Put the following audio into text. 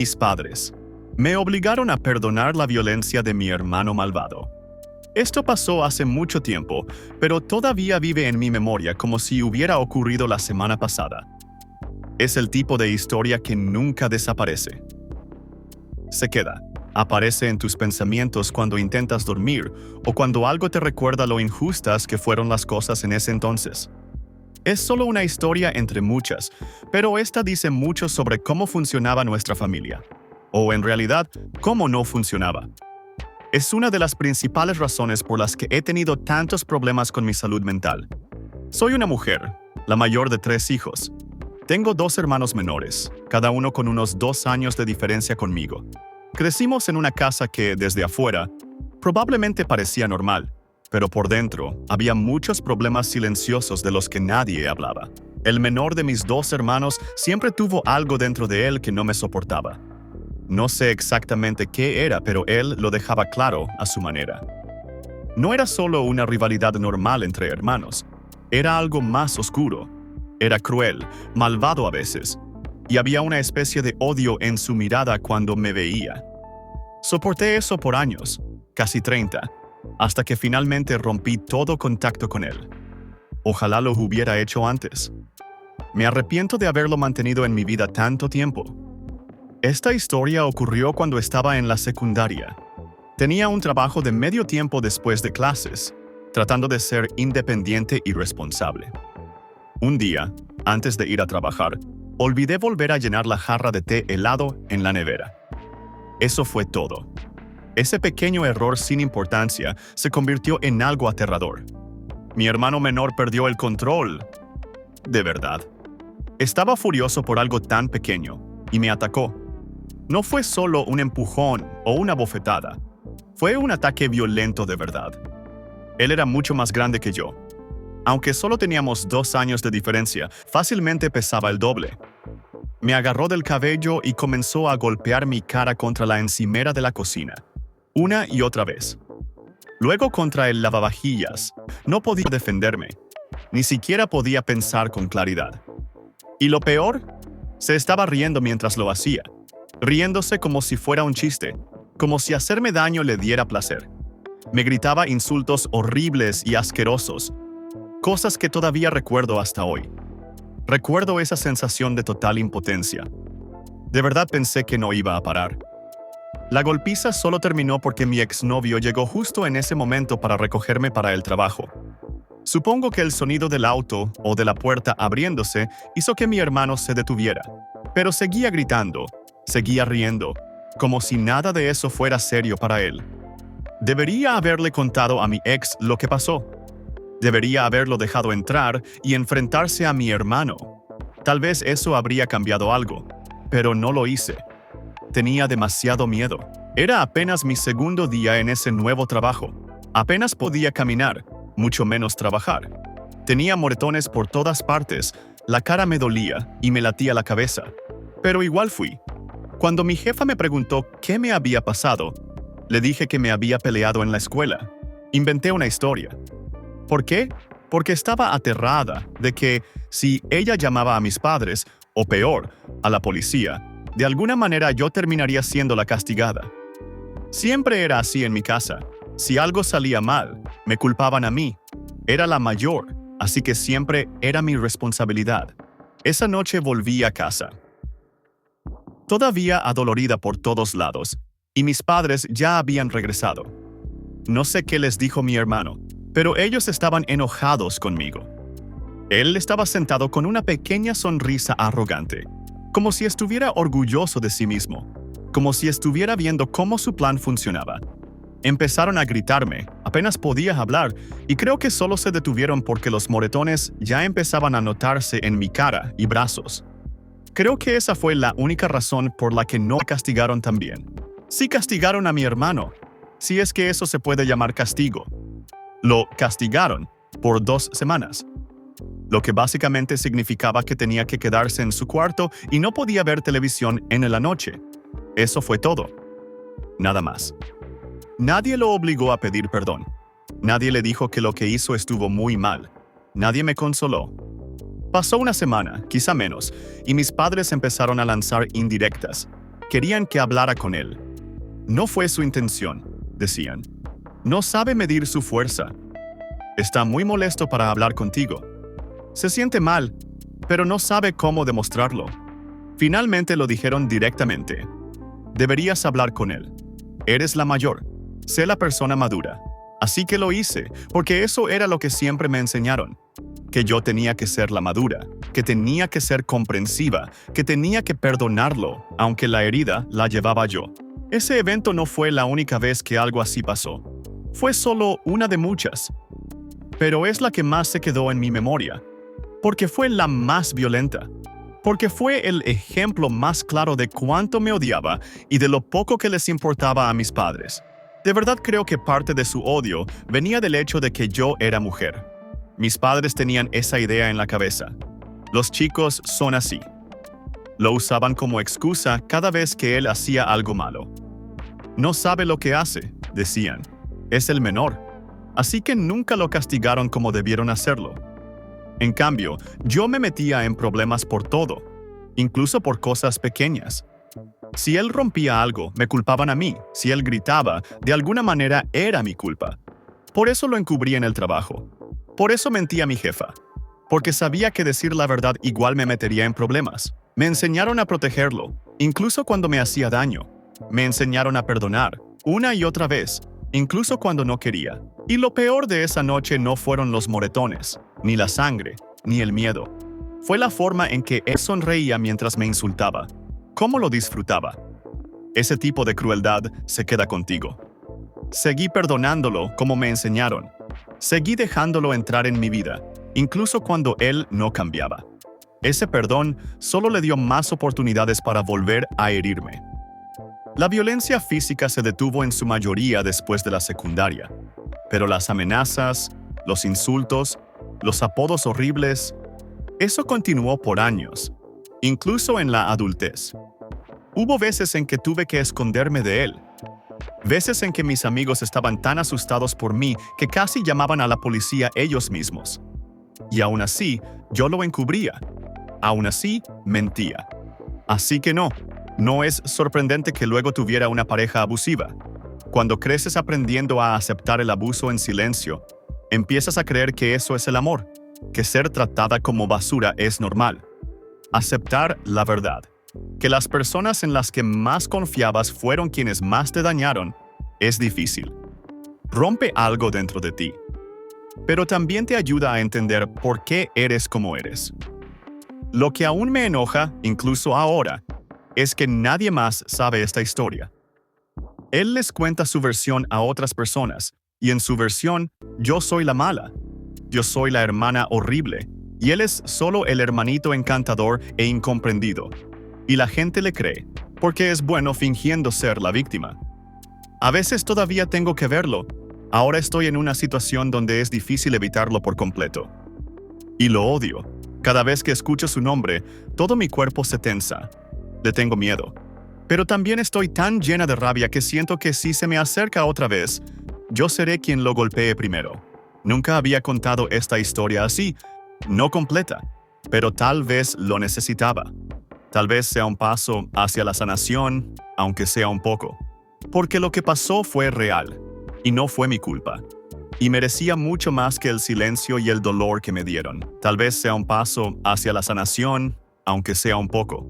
Mis padres me obligaron a perdonar la violencia de mi hermano malvado. Esto pasó hace mucho tiempo, pero todavía vive en mi memoria como si hubiera ocurrido la semana pasada. Es el tipo de historia que nunca desaparece. Se queda. Aparece en tus pensamientos cuando intentas dormir o cuando algo te recuerda lo injustas que fueron las cosas en ese entonces. Es solo una historia entre muchas, pero esta dice mucho sobre cómo funcionaba nuestra familia. O en realidad, cómo no funcionaba. Es una de las principales razones por las que he tenido tantos problemas con mi salud mental. Soy una mujer, la mayor de 3 hijos. Tengo 2 hermanos menores, cada uno con unos 2 años de diferencia conmigo. Crecimos en una casa que, desde afuera, probablemente parecía normal, pero por dentro había muchos problemas silenciosos de los que nadie hablaba. El menor de mis 2 hermanos siempre tuvo algo dentro de él que no me soportaba. No sé exactamente qué era, pero él lo dejaba claro a su manera. No era solo una rivalidad normal entre hermanos, era algo más oscuro. Era cruel, malvado a veces, y había una especie de odio en su mirada cuando me veía. Soporté eso por años, casi 30, hasta que finalmente rompí todo contacto con él. Ojalá lo hubiera hecho antes. Me arrepiento de haberlo mantenido en mi vida tanto tiempo. Esta historia ocurrió cuando estaba en la secundaria. Tenía un trabajo de medio tiempo después de clases, tratando de ser independiente y responsable. Un día, antes de ir a trabajar, olvidé volver a llenar la jarra de té helado en la nevera. Eso fue todo. Ese pequeño error sin importancia se convirtió en algo aterrador. Mi hermano menor perdió el control. De verdad. Estaba furioso por algo tan pequeño y me atacó. No fue solo un empujón o una bofetada. Fue un ataque violento de verdad. Él era mucho más grande que yo. Aunque solo teníamos 2 años de diferencia, fácilmente pesaba el doble. Me agarró del cabello y comenzó a golpear mi cara contra la encimera de la cocina, una y otra vez. Luego contra el lavavajillas. No podía defenderme. Ni siquiera podía pensar con claridad. Y lo peor, se estaba riendo mientras lo hacía. Riéndose como si fuera un chiste, como si hacerme daño le diera placer. Me gritaba insultos horribles y asquerosos, cosas que todavía recuerdo hasta hoy. Recuerdo esa sensación de total impotencia. De verdad pensé que no iba a parar. La golpiza solo terminó porque mi exnovio llegó justo en ese momento para recogerme para el trabajo. Supongo que el sonido del auto o de la puerta abriéndose hizo que mi hermano se detuviera, pero seguía gritando. Seguía riendo, como si nada de eso fuera serio para él. Debería haberle contado a mi ex lo que pasó. Debería haberlo dejado entrar y enfrentarse a mi hermano. Tal vez eso habría cambiado algo, pero no lo hice. Tenía demasiado miedo. Era apenas mi segundo día en ese nuevo trabajo. Apenas podía caminar, mucho menos trabajar. Tenía moretones por todas partes, la cara me dolía y me latía la cabeza. Pero igual fui. Cuando mi jefa me preguntó qué me había pasado, le dije que me había peleado en la escuela. Inventé una historia. ¿Por qué? Porque estaba aterrada de que, si ella llamaba a mis padres, o peor, a la policía, de alguna manera yo terminaría siendo la castigada. Siempre era así en mi casa. Si algo salía mal, me culpaban a mí. Era la mayor, así que siempre era mi responsabilidad. Esa noche volví a casa, todavía adolorida por todos lados, y mis padres ya habían regresado. No sé qué les dijo mi hermano, pero ellos estaban enojados conmigo. Él estaba sentado con una pequeña sonrisa arrogante, como si estuviera orgulloso de sí mismo, como si estuviera viendo cómo su plan funcionaba. Empezaron a gritarme, apenas podía hablar, y creo que solo se detuvieron porque los moretones ya empezaban a notarse en mi cara y brazos. Creo que esa fue la única razón por la que no me castigaron también. Sí castigaron a mi hermano, si es que eso se puede llamar castigo. Lo castigaron por 2 semanas, lo que básicamente significaba que tenía que quedarse en su cuarto y no podía ver televisión en la noche. Eso fue todo. Nada más. Nadie lo obligó a pedir perdón. Nadie le dijo que lo que hizo estuvo muy mal. Nadie me consoló. Pasó una semana, quizá menos, y mis padres empezaron a lanzar indirectas. Querían que hablara con él. No fue su intención, decían. No sabe medir su fuerza. Está muy molesto para hablar contigo. Se siente mal, pero no sabe cómo demostrarlo. Finalmente lo dijeron directamente. Deberías hablar con él. Eres la mayor. Sé la persona madura. Así que lo hice, porque eso era lo que siempre me enseñaron. Que yo tenía que ser la madura, que tenía que ser comprensiva, que tenía que perdonarlo, aunque la herida la llevaba yo. Ese evento no fue la única vez que algo así pasó. Fue solo una de muchas. Pero es la que más se quedó en mi memoria, porque fue la más violenta. Porque fue el ejemplo más claro de cuánto me odiaba y de lo poco que les importaba a mis padres. De verdad creo que parte de su odio venía del hecho de que yo era mujer. Mis padres tenían esa idea en la cabeza. Los chicos son así. Lo usaban como excusa cada vez que él hacía algo malo. No sabe lo que hace, decían. Es el menor. Así que nunca lo castigaron como debieron hacerlo. En cambio, yo me metía en problemas por todo, incluso por cosas pequeñas. Si él rompía algo, me culpaban a mí. Si él gritaba, de alguna manera era mi culpa. Por eso lo encubrí en el trabajo. Por eso mentí a mi jefa. Porque sabía que decir la verdad igual me metería en problemas. Me enseñaron a protegerlo, incluso cuando me hacía daño. Me enseñaron a perdonar, una y otra vez, incluso cuando no quería. Y lo peor de esa noche no fueron los moretones, ni la sangre, ni el miedo. Fue la forma en que él sonreía mientras me insultaba. ¿Cómo lo disfrutaba? Ese tipo de crueldad se queda contigo. Seguí perdonándolo como me enseñaron. Seguí dejándolo entrar en mi vida, incluso cuando él no cambiaba. Ese perdón solo le dio más oportunidades para volver a herirme. La violencia física se detuvo en su mayoría después de la secundaria, pero las amenazas, los insultos, los apodos horribles, eso continuó por años, incluso en la adultez. Hubo veces en que tuve que esconderme de él, veces en que mis amigos estaban tan asustados por mí que casi llamaban a la policía ellos mismos. Y aún así, yo lo encubría. Aún así, mentía. Así que no es sorprendente que luego tuviera una pareja abusiva. Cuando creces aprendiendo a aceptar el abuso en silencio, empiezas a creer que eso es el amor, que ser tratada como basura es normal. Aceptar la verdad, que las personas en las que más confiabas fueron quienes más te dañaron, es difícil. Rompe algo dentro de ti, pero también te ayuda a entender por qué eres como eres. Lo que aún me enoja, incluso ahora, es que nadie más sabe esta historia. Él les cuenta su versión a otras personas, y en su versión, yo soy la mala. Yo soy la hermana horrible, y él es solo el hermanito encantador e incomprendido. Y la gente le cree, porque es bueno fingiendo ser la víctima. A veces todavía tengo que verlo. Ahora estoy en una situación donde es difícil evitarlo por completo. Y lo odio. Cada vez que escucho su nombre, todo mi cuerpo se tensa. Le tengo miedo. Pero también estoy tan llena de rabia que siento que si se me acerca otra vez, yo seré quien lo golpee primero. Nunca había contado esta historia así, no completa, pero tal vez lo necesitaba. Tal vez sea un paso hacia la sanación, aunque sea un poco. Porque lo que pasó fue real, y no fue mi culpa. Y merecía mucho más que el silencio y el dolor que me dieron. Tal vez sea un paso hacia la sanación, aunque sea un poco.